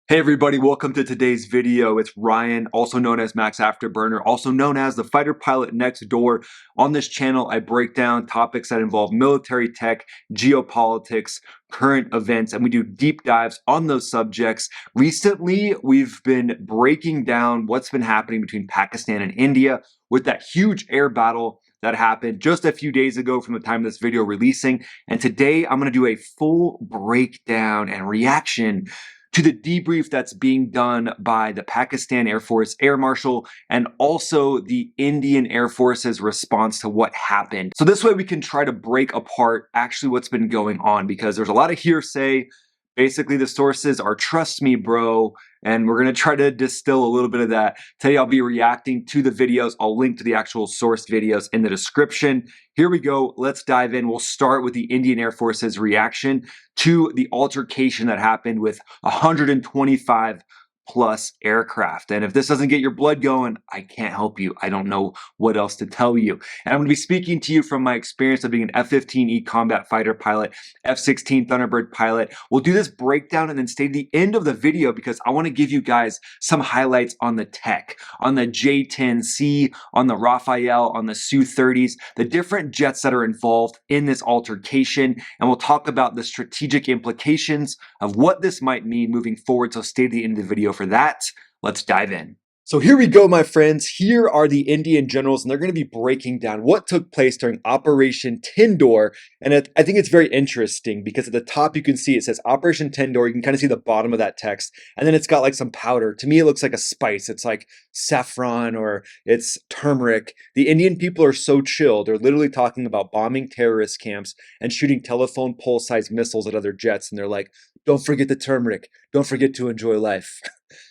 Hey everybody, welcome to today's video. It's Ryan, also known as Max Afterburner, also known as the fighter pilot next door. On this channel, I break down topics that involve military tech, geopolitics, current events, and we do deep dives on those subjects. Recently, we've been breaking down what's been happening between Pakistan and India with that huge air battle that happened just a few days ago from the time of this video releasing. And today, I'm going to do a full breakdown and reaction to the debrief that's being done by the Pakistan Air Force Air Marshal and also the Indian Air Force's response to what happened. So this way we can try to break apart actually what's been going on, because there's a lot of hearsay. Basically, the sources are trust me, bro. And we're going to try to distill a little bit of that. Today, I'll be reacting to the videos. I'll link to the actual source videos in the description. Here we go. Let's dive in. We'll start with the Indian Air Force's reaction to the altercation that happened with 125 plus aircraft. And if this doesn't get your blood going, I can't help you. I don't know what else to tell you. And I'm going to be speaking to you from my experience of being an F-15E combat fighter pilot, F-16 Thunderbird pilot. We'll do this breakdown and then stay to the end of the video because I want to give you guys some highlights on the tech, on the J-10C, on the Raphael, on the Su-30s, the different jets that are involved in this altercation. And we'll talk about the strategic implications of what this might mean moving forward. So stay to the end of the video for that. Let's dive in. So here we go, my friends. Here are the Indian generals, and they're going to be breaking down what took place during Operation Sindoor. And I think it's very interesting because at the top you can see it says Operation Sindoor. You can kind of see the bottom of that text, and then it's got like some powder. To me, it looks like a spice. It's like saffron or it's turmeric. The Indian people are so chill. They're literally talking about bombing terrorist camps and shooting telephone pole-sized missiles at other jets, and they're like, don't forget the turmeric. Don't forget to enjoy life.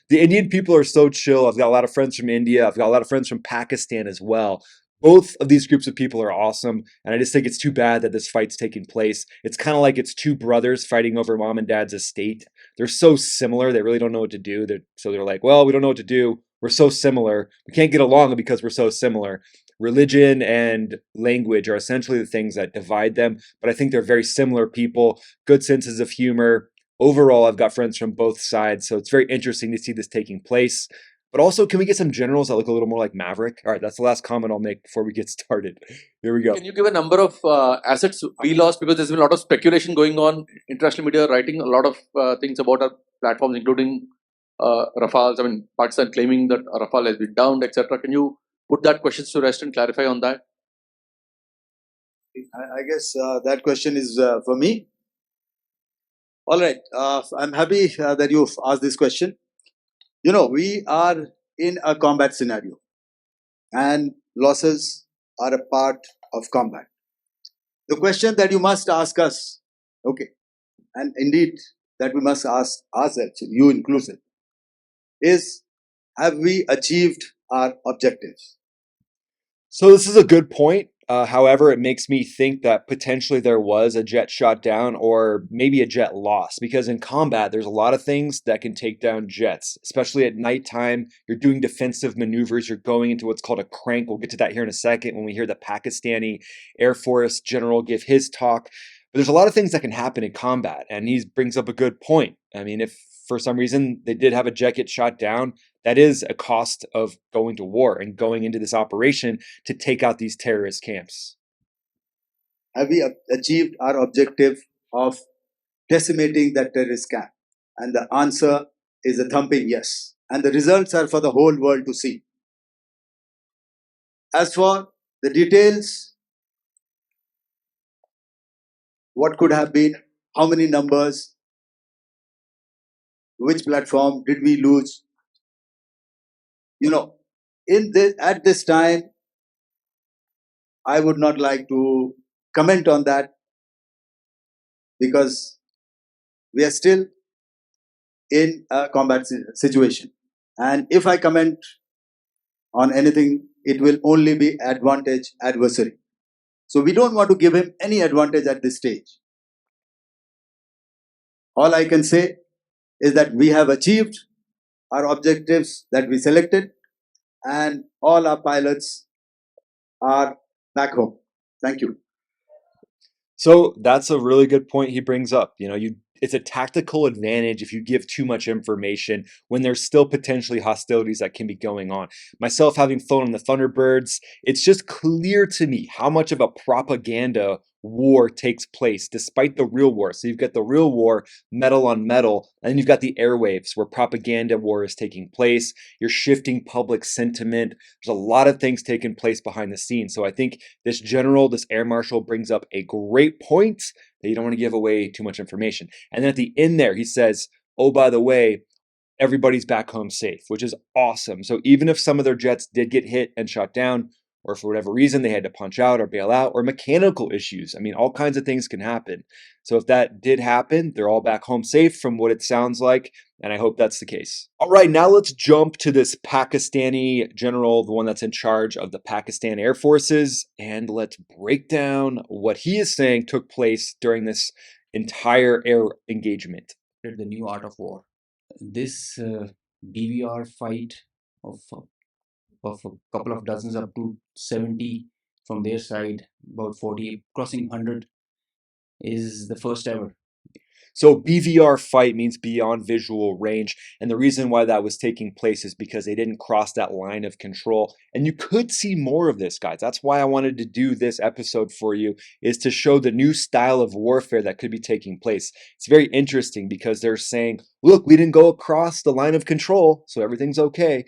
The Indian people are so chill. I've got a lot of friends from India. I've got a lot of friends from Pakistan as well. Both of these groups of people are awesome, and I just think it's too bad that this fight's taking place. It's kind of like it's two brothers fighting over mom and dad's estate. They're so similar, they really don't know what to do. So they're like, well, we don't know what to do. We're so similar. We can't get along because we're so similar. Religion and language are essentially the things that divide them, but I think they're very similar people, good senses of humor. Overall, I've got friends from both sides, so it's very interesting to see this taking place. But also, can we get some generals that look a little more like Maverick? All right, that's the last comment I'll make before we get started. Here we go. Can you give a number of assets we lost? Because there's been a lot of speculation going on. International media writing a lot of things about our platforms, including Rafales. I mean, Pakistan claiming that Rafale has been downed, etc. Can you put that questions to rest and clarify on that? I guess that question is for me. All right, I'm happy that you've asked this question. You know, we are in a combat scenario and losses are a part of combat. The question that you must ask us, okay, and indeed that we must ask ourselves, you inclusive, is have we achieved our objectives? So this is a good point. However, it makes me think that potentially there was a jet shot down or maybe a jet lost, because in combat, there's a lot of things that can take down jets, especially at nighttime. You're doing defensive maneuvers. You're going into what's called a crank. We'll get to that here in a second when we hear the Pakistani Air Force general give his talk. But there's a lot of things that can happen in combat, and he brings up a good point. I mean, if for some reason they did have a jet get shot down, that is a cost of going to war and going into this operation to take out these terrorist camps. Have we achieved our objective of decimating that terrorist camp? And the answer is a thumping yes. And the results are for the whole world to see. As for the details, what could have been, how many numbers, which platform did we lose? You know, at this time, I would not like to comment on that because we are still in a combat situation. And if I comment on anything, it will only be advantage adversary. So we don't want to give him any advantage at this stage. All I can say is that we have achieved our objectives that we selected, and all our pilots are back home. Thank you. So that's a really good point he brings up. You know, it's a tactical advantage if you give too much information when there's still potentially hostilities that can be going on. Myself having flown on the Thunderbirds, it's just clear to me how much of a propaganda war takes place despite the real war. So you've got the real war, metal on metal, and then you've got the airwaves where propaganda war is taking place. You're shifting public sentiment. There's a lot of things taking place behind the scenes. So I think this general, this air marshal brings up a great point that you don't want to give away too much information. And then at the end there, he says, oh, by the way, everybody's back home safe, which is awesome. So even if some of their jets did get hit and shot down, or for whatever reason they had to punch out or bail out, or mechanical issues, I mean, all kinds of things can happen. So if that did happen, they're all back home safe from what it sounds like, and I hope that's the case. All right, now let's jump to this Pakistani general, the one that's in charge of the Pakistan Air Forces, and let's break down what he is saying took place during this entire air engagement. The new art of war. This BVR fight of a couple of dozens up to 70 from their side, about 40, crossing 100, is the first ever. So BVR fight means beyond visual range, and the reason why that was taking place is because they didn't cross that line of control. And you could see more of this, guys. That's why I wanted to do this episode for you, is to show the new style of warfare that could be taking place. It's very interesting because they're saying, look, we didn't go across the line of control, so everything's okay.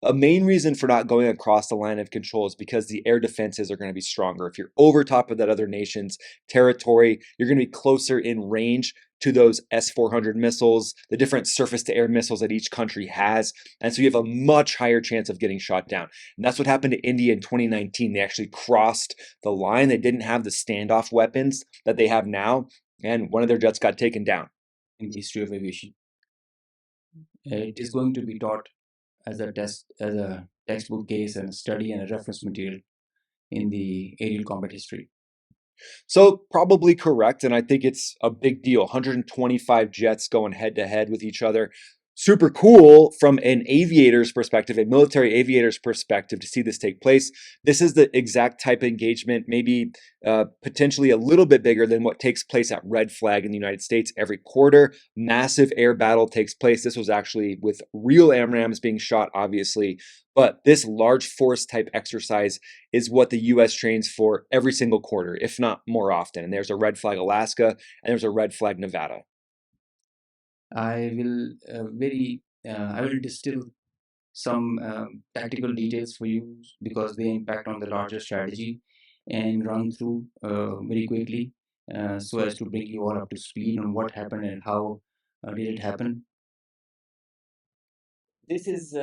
A main reason for not going across the line of control is because the air defenses are going to be stronger. If you're over top of that other nation's territory, you're going to be closer in range to those S-400 missiles, the different surface-to-air missiles that each country has. And so you have a much higher chance of getting shot down. And that's what happened to India in 2019. They actually crossed the line. They didn't have the standoff weapons that they have now, and one of their jets got taken down. In the history of aviation, it is going to be taught as a textbook case and a study and a reference material in the aerial combat history. So probably correct, and I think it's a big deal. 125 jets going head to head with each other. Super cool from an aviator's perspective, a military aviator's perspective, to see this take place. This is the exact type of engagement, maybe potentially a little bit bigger than what takes place at Red Flag in the United States every quarter. Massive air battle takes place. This was actually with real AMRAAMs being shot, obviously. But this large force type exercise is what the U.S. trains for every single quarter, if not more often. And there's a Red Flag Alaska, and there's a Red Flag Nevada. I will I will distill some tactical details for you because they impact on the larger strategy, and run through very quickly so as to bring you all up to speed on what happened and how did it happen. This is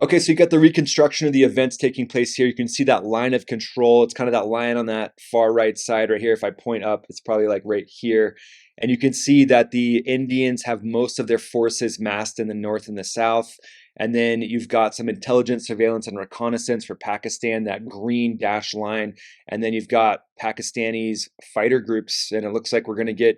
Okay, so you got the reconstruction of the events taking place here. You can see that line of control. It's kind of that line on that far right side right here. If I point up, it's probably like right here. And you can see that the Indians have most of their forces massed in the north and the south. And then you've got some intelligence, surveillance, and reconnaissance for Pakistan, that green dashed line. And then you've got Pakistani's fighter groups. And it looks like we're going to get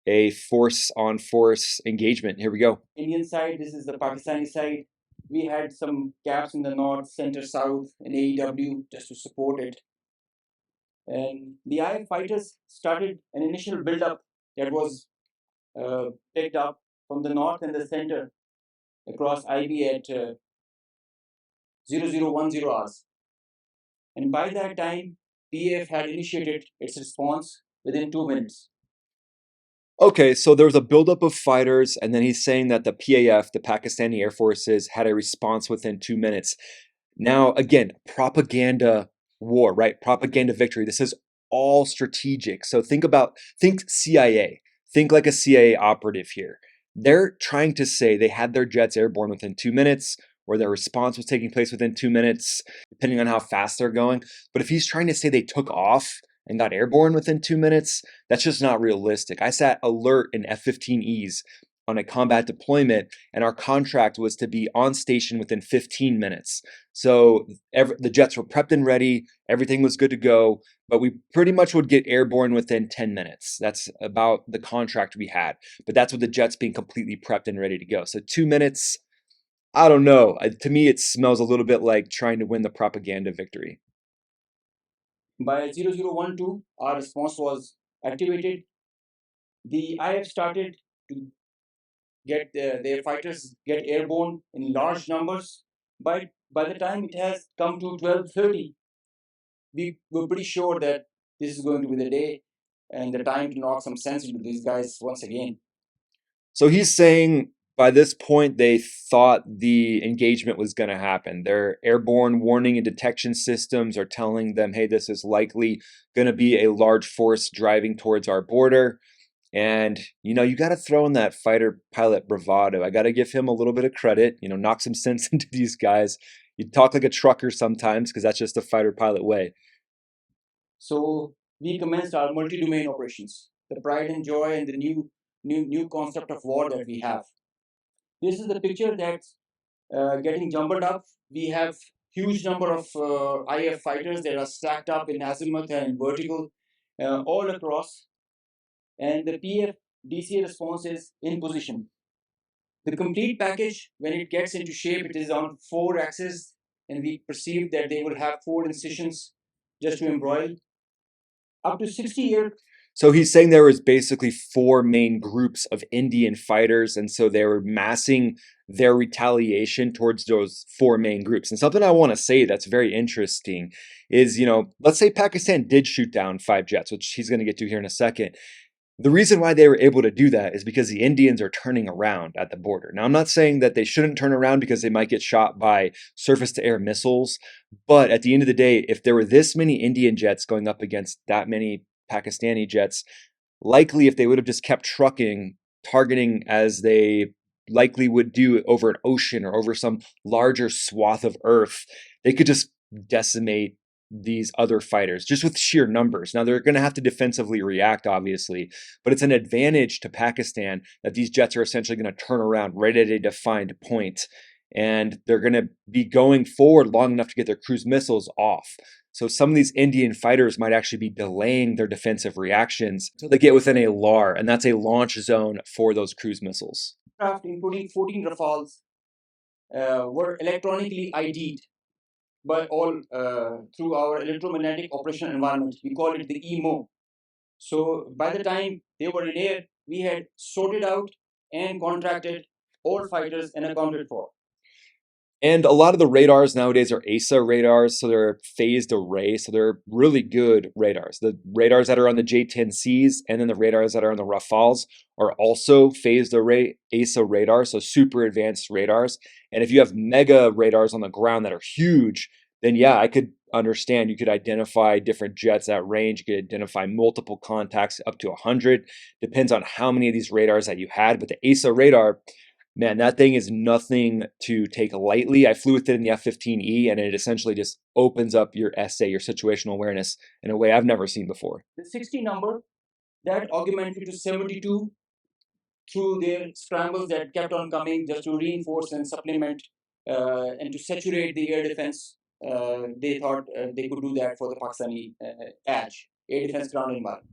a force-on-force engagement. Here we go. Indian side, this is the Pakistani side. We had some gaps in the north, center, south, and AEW just to support it. And the IF fighters started an initial build-up that was picked up from the north and the center across IB at 0010 hours. And by that time, PAF had initiated its response within 2 minutes. Okay, so there was a buildup of fighters, and then he's saying that the PAF, the Pakistani Air Forces, had a response within 2 minutes. Now, again, propaganda war, right? Propaganda victory. This is all strategic. So think CIA. Think like a CIA operative here. They're trying to say they had their jets airborne within 2 minutes, or their response was taking place within 2 minutes, depending on how fast they're going. But if he's trying to say they took off and got airborne within 2 minutes, that's just not realistic. I sat alert in F-15Es on a combat deployment, and our contract was to be on station within 15 minutes. So the jets were prepped and ready, everything was good to go, but we pretty much would get airborne within 10 minutes. That's about the contract we had, but that's with the jets being completely prepped and ready to go. So 2 minutes, I don't know. To me, it smells a little bit like trying to win the propaganda victory. By 0012, our response was activated. the IF started to get their fighters get airborne in large numbers. But by the time it has come to 12:30, we were pretty sure that this is going to be the day and the time to knock some sense into these guys once again. So he's saying by this point they thought the engagement was going to happen. Their airborne warning and detection systems are telling them, hey, this is likely going to be a large force driving towards our border. And, you got to throw in that fighter pilot bravado. I got to give him a little bit of credit, knock some sense into these guys. You talk like a trucker sometimes because that's just the fighter pilot way. So we commenced our multi-domain operations, the pride and joy and the new concept of war that we have. This is the picture that's getting jumbled up. We have huge number of IF fighters that are stacked up in azimuth and vertical all across, and the PF DCA response is in position. The complete package, when it gets into shape, it is on 4 axes, and we perceive that they will have 4 incisions just to embroil. Up to 60 years. So he's saying there was basically 4 main groups of Indian fighters, and so they were massing their retaliation towards those 4 main groups. And something I want to say that's very interesting is, let's say Pakistan did shoot down 5 jets, which he's going to get to here in a second. The reason why they were able to do that is because the Indians are turning around at the border. Now, I'm not saying that they shouldn't turn around because they might get shot by surface-to-air missiles, but at the end of the day, if there were this many Indian jets going up against that many Pakistani jets, likely if they would have just kept trucking, targeting as they likely would do over an ocean or over some larger swath of earth, they could just decimate these other fighters just with sheer numbers. Now they're going to have to defensively react, obviously, but it's an advantage to Pakistan that these jets are essentially going to turn around right at a defined point, and they're going to be going forward long enough to get their cruise missiles off. So some of these Indian fighters might actually be delaying their defensive reactions until they get within a LAR, and that's a launch zone for those cruise missiles. Craft, including 14 Rafales, were electronically ID'd by all through our electromagnetic operational environment. We call it the EMO. So by the time they were in air, we had sorted out and contracted all fighters and accounted for. And a lot of the radars nowadays are ASA radars, so they're phased array, so they're really good radars. The radars that are on the J-10Cs and then the radars that are on the Rafales are also phased array ASA radars, so super advanced radars. And if you have mega radars on the ground that are huge, then yeah, I could understand you could identify different jets at range. You could identify multiple contacts up to 100. Depends on how many of these radars that you had. But the ASA radar, man, that thing is nothing to take lightly. I flew with it in the F-15E, and it essentially just opens up your SA, your situational awareness, in a way I've never seen before. The 60 number, that augmented to 72 through their scrambles that kept on coming just to reinforce and supplement and to saturate the air defense. They thought they could do that for the Pakistani edge, air defense ground environment.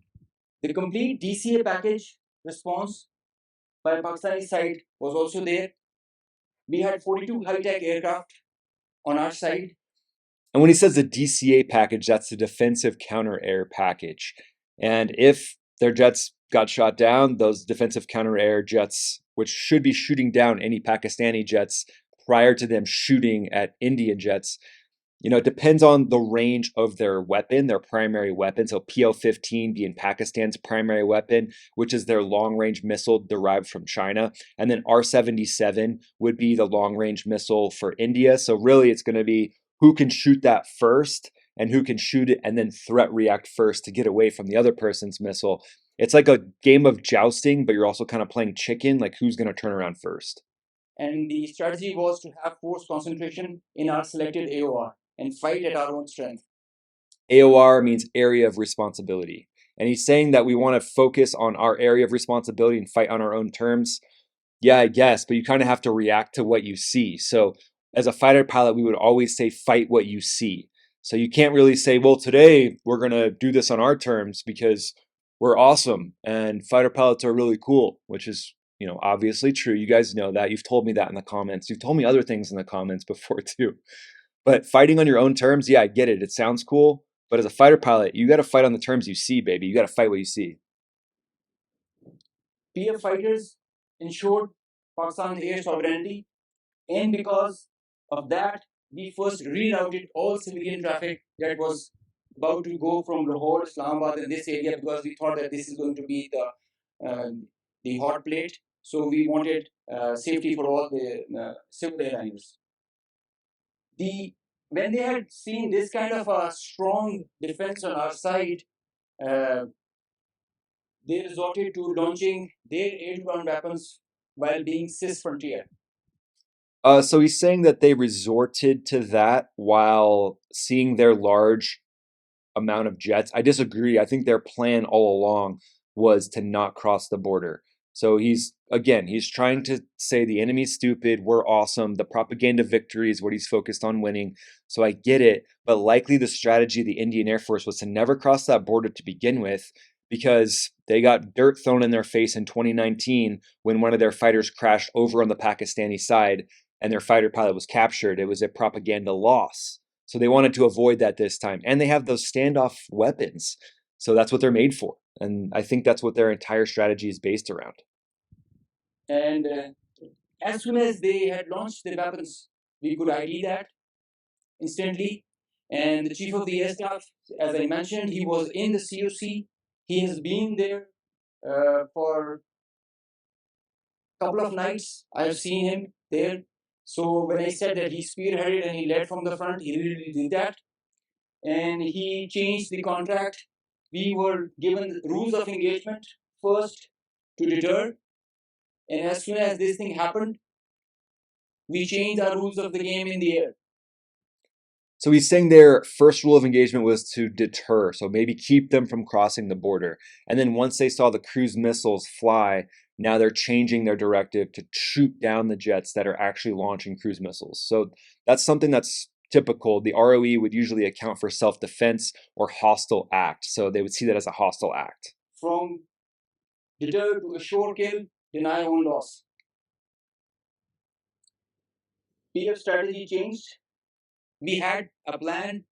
The complete DCA package response by Pakistani side was also there. We had 42 high-tech aircraft on our side. And when he says the DCA package, that's the defensive counter-air package. And if their jets got shot down, those defensive counter-air jets, which should be shooting down any Pakistani jets prior to them shooting at Indian jets, it depends on the range of their weapon, their primary weapon. So PL-15 being Pakistan's primary weapon, which is their long-range missile derived from China. And then R-77 would be the long-range missile for India. So really it's going to be who can shoot that first and who can shoot it and then threat react first to get away from the other person's missile. It's like a game of jousting, but you're also kind of playing chicken, like who's going to turn around first. And the strategy was to have force concentration in our selected AOR and fight at our own strength. AOR means area of responsibility. And he's saying that we want to focus on our area of responsibility and fight on our own terms. Yeah, I guess, but you kind of have to react to what you see. So as a fighter pilot, we would always say, fight what you see. So you can't really say, well, today we're going to do this on our terms because we're awesome and fighter pilots are really cool, which is, obviously true. You guys know that. You've told me that in the comments. You've told me other things in the comments before too. But fighting on your own terms, yeah, I get it. It sounds cool. But as a fighter pilot, you got to fight on the terms you see, baby. You got to fight what you see. PF fighters ensured Pakistan's air sovereignty, and because of that, we first rerouted all civilian traffic that was about to go from Lahore, Islamabad, in this area, because we thought that this is going to be the hot plate. So we wanted safety for all the civil airliners. When they had seen this kind of a strong defense on our side, uh, they resorted to launching their air-to-ground weapons while being cis frontier. So he's saying that they resorted to that while seeing their large amount of jets. I disagree. I think their plan all along was to not cross the border. So he's trying to say the enemy's stupid, we're awesome. The propaganda victory is what he's focused on winning. So I get it, but likely the strategy of the Indian Air Force was to never cross that border to begin with, because they got dirt thrown in their face in 2019 when one of their fighters crashed over on the Pakistani side and their fighter pilot was captured. It was a propaganda loss. So they wanted to avoid that this time. And they have those standoff weapons. So that's what they're made for. And I think that's what their entire strategy is based around. And as soon as they had launched the weapons, we could ID that instantly. And the chief of the air staff, as I mentioned, he was in the COC. He has been there for a couple of nights. I've seen him there. So when I said that he spearheaded and he led from the front, he really did that. And he changed the contract. We were given rules of engagement first to deter. And as soon as this thing happened, we changed our rules of the game in the air. So he's saying their first rule of engagement was to deter, so maybe keep them from crossing the border. And then once they saw the cruise missiles fly, now they're changing their directive to shoot down the jets that are actually launching cruise missiles. So that's something that's typical. The ROE would usually account for self-defense or hostile act. So they would see that as a hostile act. From deter to assure kill, deny own loss. PF strategy changed. We had a plan.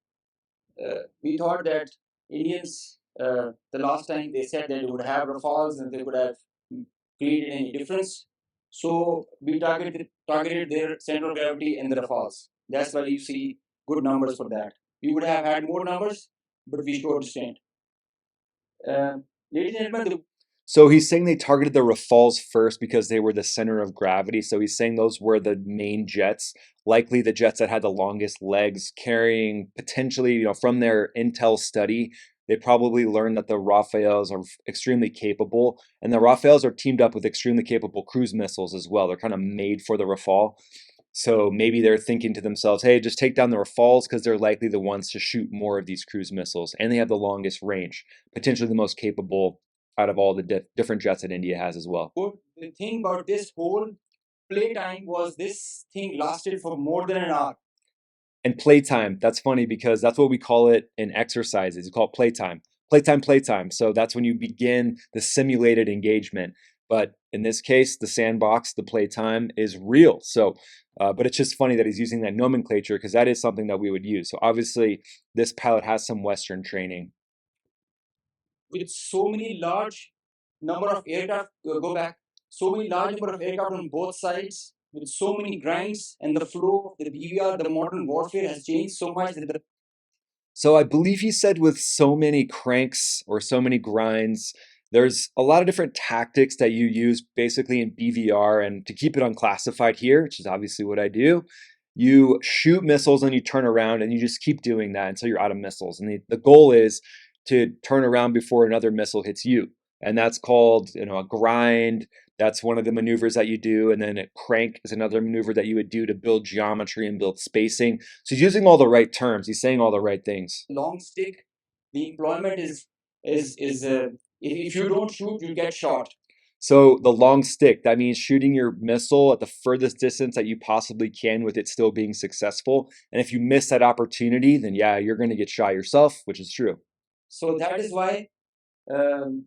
We thought that Indians, the last time they said that they would have Rafales and they would have created any difference. So we targeted their center of gravity in the Rafales. That's why you see good numbers for that. We would have had more numbers, but we showed restraint. Ladies and gentlemen, so he's saying they targeted the Rafales first because they were the center of gravity. So he's saying those were the main jets, likely the jets that had the longest legs, carrying potentially, from their intel study, they probably learned that the Rafales are extremely capable. And the Rafales are teamed up with extremely capable cruise missiles as well. They're kind of made for the Rafale. So maybe they're thinking to themselves, hey, just take down the Rafales because they're likely the ones to shoot more of these cruise missiles. And they have the longest range, potentially the most capable out of all the different jets that India has as well. The thing about this whole playtime was this thing lasted for more than an hour. And playtime, that's funny because that's what we call it in exercises. We call it playtime. Playtime. So that's when you begin the simulated engagement. But in this case, the sandbox, the playtime is real. So, but it's just funny that he's using that nomenclature because that is something that we would use. So obviously, this pilot has some Western training. With so many large number of aircraft, so many large number of aircraft on both sides, with so many grinds, and the flow of the BVR, the modern warfare has changed so much that So I believe he said with so many cranks or so many grinds, there's a lot of different tactics that you use basically in BVR, and to keep it unclassified here, which is obviously what I do, you shoot missiles and you turn around and you just keep doing that until you're out of missiles. And the goal is to turn around before another missile hits you. And that's called, a grind. That's one of the maneuvers that you do. And then a crank is another maneuver that you would do to build geometry and build spacing. So he's using all the right terms. He's saying all the right things. Long stick, the employment is if you don't shoot, you get shot. So the long stick, that means shooting your missile at the furthest distance that you possibly can with it still being successful. And if you miss that opportunity, then yeah, you're going to get shot yourself, which is true. So that is why the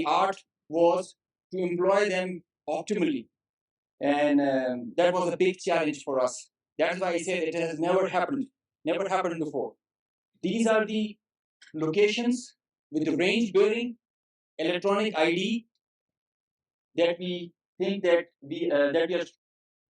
art was to employ them optimally. And that was a big challenge for us. That's why I said it has never happened before. These are the locations with the range bearing, electronic ID, that we think that we are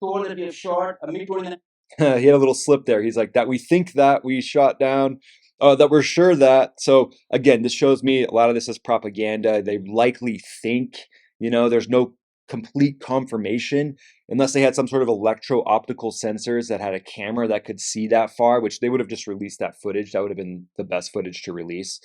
told that we have shot a MiG-29. He had a little slip there. He's like, that we think that we shot down, that we're sure that. So again, this shows me a lot of this is propaganda. They likely think, there's no complete confirmation unless they had some sort of electro-optical sensors that had a camera that could see that far, which they would have just released that footage. That would have been the best footage to release.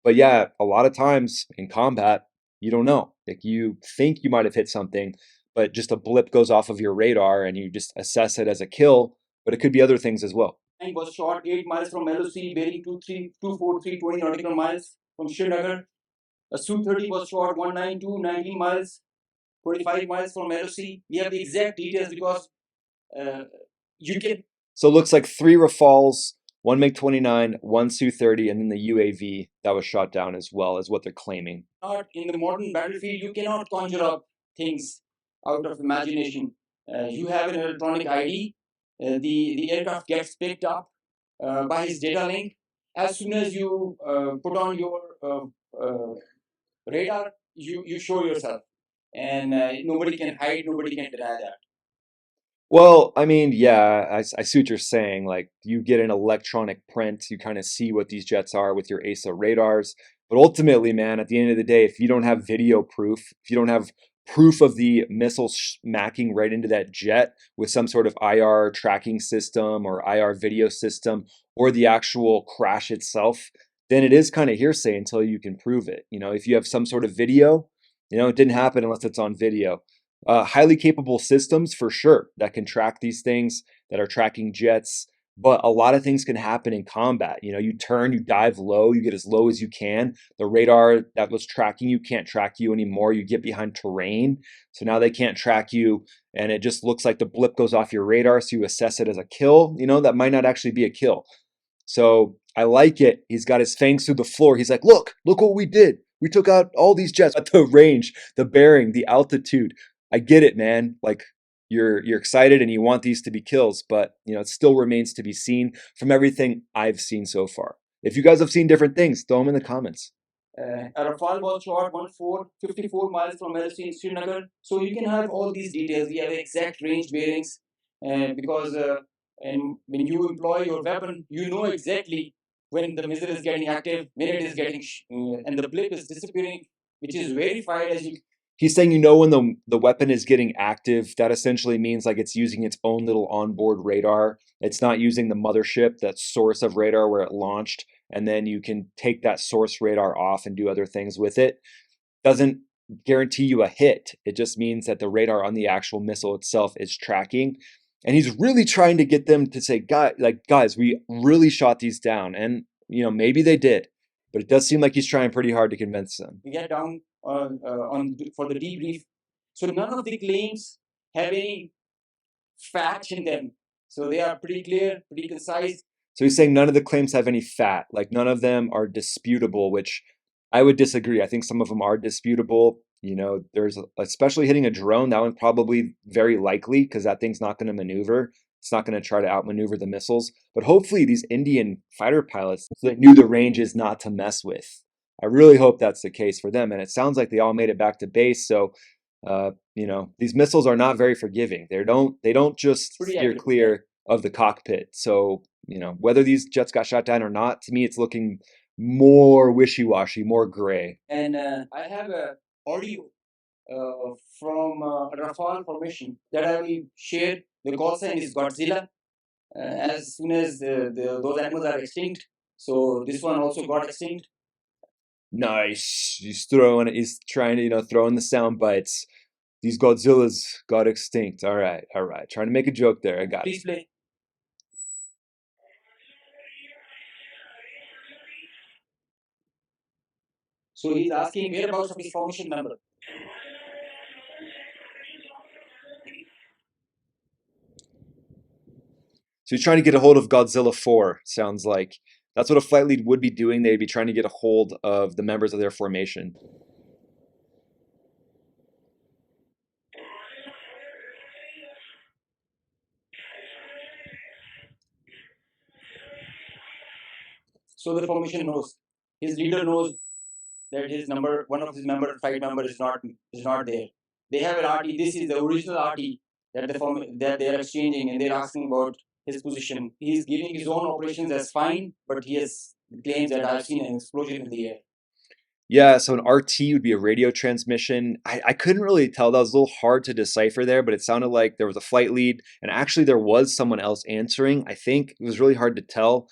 But yeah, a lot of times in combat, you don't know. Like you think you might have hit something, but just a blip goes off of your radar and you just assess it as a kill, but it could be other things as well. Was shot 8 miles from LOC, bearing 24320 nautical miles from Srinagar. A Su-30 was shot 192, 19 miles, 25 miles from LOC. We have the exact details because you can. So it looks like 3 Rafales, 1 MiG-29, 1 Su-30, and then the UAV that was shot down as well, is what they're claiming. Not in the modern battlefield, you cannot conjure up things out of imagination. You have an electronic ID. The aircraft gets picked up by his data link. As soon as you put on your radar, you show yourself, and nobody can hide, nobody can deny that. Well, I mean, yeah, I see what you're saying. Like, you get an electronic print, you kind of see what these jets are with your ASA radars. But ultimately, man, at the end of the day, if you don't have video proof, if you don't have proof of the missile smacking right into that jet with some sort of IR tracking system or IR video system or the actual crash itself, then it is kind of hearsay until you can prove it. If you have some sort of video, it didn't happen unless it's on video. Highly capable systems for sure that can track these things, that are tracking jets, but a lot of things can happen in combat. You turn, you dive low, you get as low as you can. The radar that was tracking you can't track you anymore. You get behind terrain, so now they can't track you, and it just looks like the blip goes off your radar, so you assess it as a kill. That might not actually be a kill. So I like it. He's got his fangs through the floor. He's like, look what we did. We took out all these jets at the range, the bearing, the altitude. I get it, man. Like you're excited and you want these to be kills, but it still remains to be seen from everything I've seen so far. If you guys have seen different things, throw them in the comments. A Rafale was shot 54 miles from LC in Srinagar. So you can have all these details. We have exact range bearings, because and when you employ your weapon, you know exactly when the missile is getting active, when it is getting, and the blip is disappearing, which is verified as you. He's saying, when the weapon is getting active, that essentially means like it's using its own little onboard radar. It's not using the mothership, that source of radar where it launched, and then you can take that source radar off and do other things with it. Doesn't guarantee you a hit. It just means that the radar on the actual missile itself is tracking. And he's really trying to get them to say, guys, we really shot these down. And, maybe they did, but it does seem like he's trying pretty hard to convince them. We get down for the debrief. So none of the claims have any fact in them. So they are pretty clear, pretty concise. So he's saying none of the claims have any fat, like none of them are disputable, which I would disagree. I think some of them are disputable. There's especially hitting a drone, that one probably very likely because that thing's not going to maneuver. It's not going to try to outmaneuver the missiles. But hopefully these Indian fighter pilots knew the range is not to mess with. I really hope that's the case for them. And it sounds like they all made it back to base. So, these missiles are not very forgiving. They don't just steer clear of the cockpit. So, whether these jets got shot down or not, to me, it's looking more wishy-washy, more gray. And I have a audio from Rafale formation that I will share. The call sign is Godzilla. As soon as those animals are extinct, so this one also got extinct. Nice. He's trying to, throw in the sound bites. These Godzillas got extinct. All right. Trying to make a joke there. I got it. Please play. So he's asking whereabouts of his formation member. So he's trying to get a hold of Godzilla 4, sounds like. That's what a flight lead would be doing. They'd be trying to get a hold of the members of their formation. So the formation knows. His leader knows that his number, one of his member, flight member is not there. they have an RT. This is the original RT that they are exchanging, and they're asking about his position. He's giving his own operations as fine, but he has claims that I've seen an explosion in the air. Yeah, so an RT would be a radio transmission. I couldn't really tell. That was a little hard to decipher there, but it sounded like there was a flight lead, and actually there was someone else answering. I think it was really hard to tell.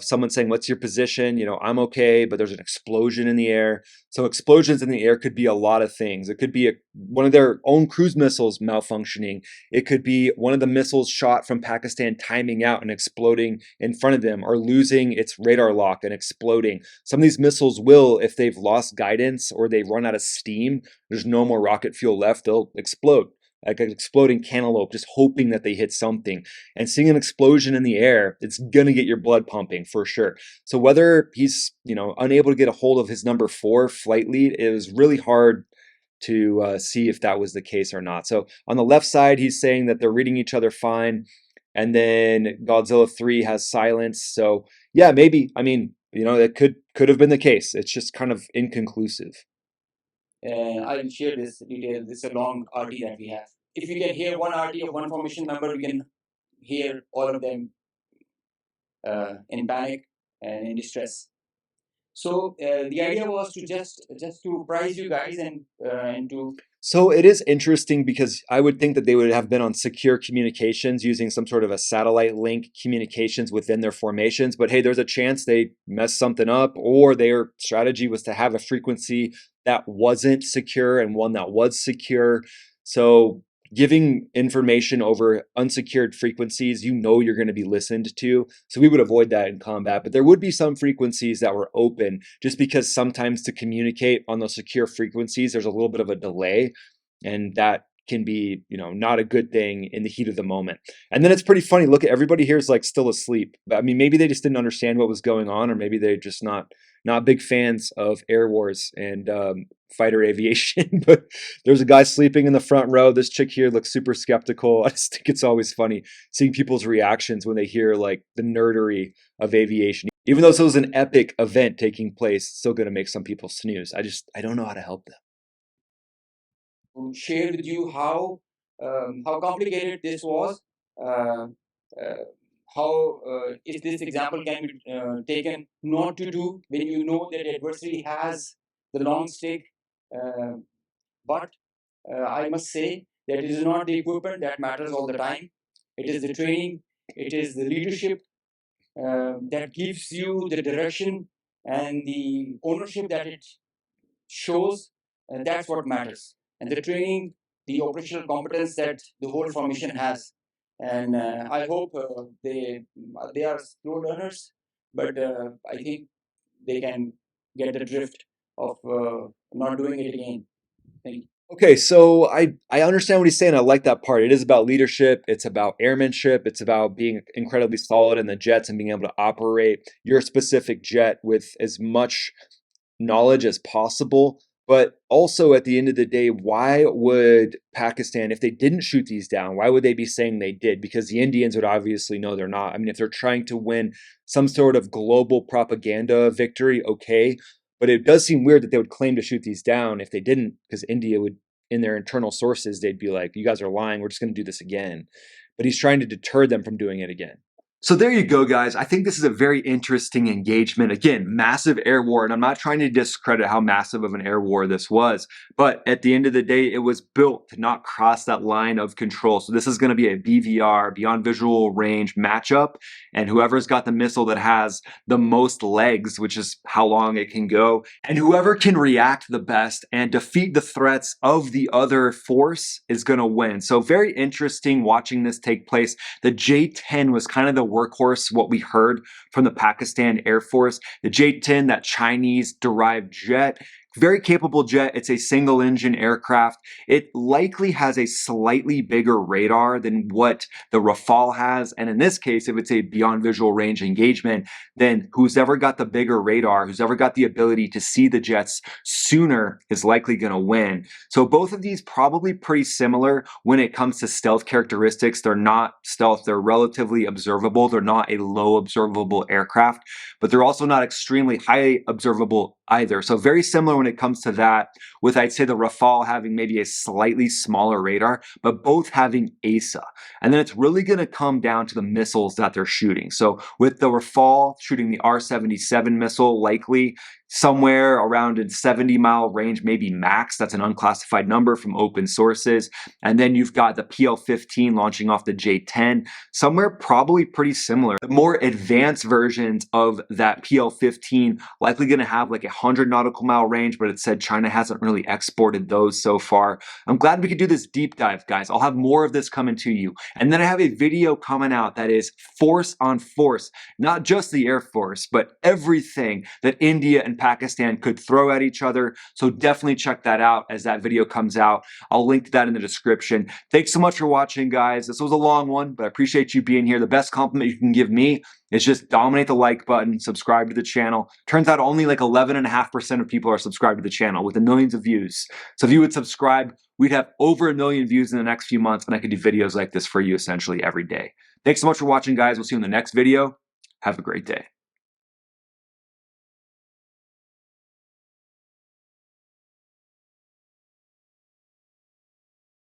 Someone saying, "What's your position?" You know, "I'm okay," but there's an explosion in the air. So explosions in the air could be a lot of things. It could be one of their own cruise missiles malfunctioning. It could be one of the missiles shot from Pakistan timing out and exploding in front of them, or losing its radar lock and exploding. Some of these missiles will, if they've lost guidance or they run out of steam, there's no more rocket fuel left, they'll explode. Like an exploding cantaloupe, just hoping that they hit something. And seeing an explosion in the air, it's gonna get your blood pumping for sure. So whether he's, you know, unable to get a hold of his number 4 flight lead, it was really hard to see if that was the case or not. So on the left side, he's saying that they're reading each other fine, and then Godzilla 3 has silence. So yeah, maybe. I mean, you know, that could have been the case. It's just kind of inconclusive. I'll share this detail. This is a long RT that we have. If you can hear one RT of one formation member, you can hear all of them in panic and in distress. So the idea was to just to prize you guys and to. So it is interesting because I would think that they would have been on secure communications using some sort of a satellite link communications within their formations. But hey, there's a chance they messed something up, or their strategy was to have a frequency that wasn't secure and one that was secure. So giving information over unsecured frequencies, you know you're going to be listened to. So we would avoid that in combat. But there would be some frequencies that were open, just because sometimes to communicate on those secure frequencies, there's a little bit of a delay, and that can be, you know, not a good thing in the heat of the moment. And then it's pretty funny. Look, at everybody here is like still asleep. But I mean, maybe they just didn't understand what was going on, or maybe they're just not big fans of air wars and fighter aviation. But there's a guy sleeping in the front row. This chick here looks super skeptical. I just think it's always funny seeing people's reactions when they hear like the nerdery of aviation. Even though this was an epic event taking place, it's still going to make some people snooze. I don't know how to help them. Share with you how complicated this was. How if this example can be taken not to do when you know that the adversary has the long stick. But I must say that it is not the equipment that matters all the time. It is the training, it is the leadership that gives you the direction and the ownership that it shows, and that's what matters. And the training, the operational competence that the whole formation has. And I hope they are slow learners, but I think they can get the drift of not doing it again. Thank you. Okay, so I understand what he's saying. I like that part. It is about leadership. It's about airmanship. It's about being incredibly solid in the jets and being able to operate your specific jet with as much knowledge as possible. But also at the end of the day, why would Pakistan, if they didn't shoot these down, why would they be saying they did? Because the Indians would obviously know they're not. I mean, if they're trying to win some sort of global propaganda victory, okay. But it does seem weird that they would claim to shoot these down if they didn't, because India would, in their internal sources, they'd be like, you guys are lying. We're just going to do this again. But he's trying to deter them from doing it again. So there you go, guys. I think this is a very interesting engagement. Again, massive air war, and I'm not trying to discredit how massive of an air war this was, but at the end of the day, it was built to not cross that line of control. So this is going to be a BVR, beyond visual range matchup, and whoever's got the missile that has the most legs, which is how long it can go, and whoever can react the best and defeat the threats of the other force is going to win. So very interesting watching this take place. The J-10 was kind of the workhorse, what we heard from the Pakistan Air Force. The J-10, that Chinese derived jet, very capable jet. It's a single engine aircraft. It likely has a slightly bigger radar than what the Rafale has. And in this case, if it's a beyond visual range engagement, then who's ever got the bigger radar, who's ever got the ability to see the jets sooner is likely going to win. So both of these probably pretty similar when it comes to stealth characteristics. They're not stealth. They're relatively observable. They're not a low observable aircraft, but they're also not extremely high observable either. So very similar when when it comes to that, with I'd say the Rafale having maybe a slightly smaller radar, but both having ASA. And then it's really going to come down to the missiles that they're shooting. So with the Rafale shooting the R-77 missile, likely somewhere around a 70-mile range, maybe max. That's an unclassified number from open sources. And then you've got the PL-15 launching off the J-10, somewhere probably pretty similar. The more advanced versions of that PL-15 likely going to have like 100 nautical mile range, but it said China hasn't really exported those so far. I'm glad we could do this deep dive, guys. I'll have more of this coming to you. And then I have a video coming out that is force on force, not just the Air Force, but everything that India and Pakistan could throw at each other. So definitely check that out as that video comes out. I'll link to that in the description. Thanks so much for watching, guys. This was a long one, but I appreciate you being here. The best compliment you can give me is just dominate the like button, subscribe to the channel. Turns out only like 11.5% of people are subscribed to the channel with the millions of views. So if you would subscribe, we'd have over 1 million views in the next few months, and I could do videos like this for you essentially every day. Thanks so much for watching, guys. We'll see you in the next video. Have a great day.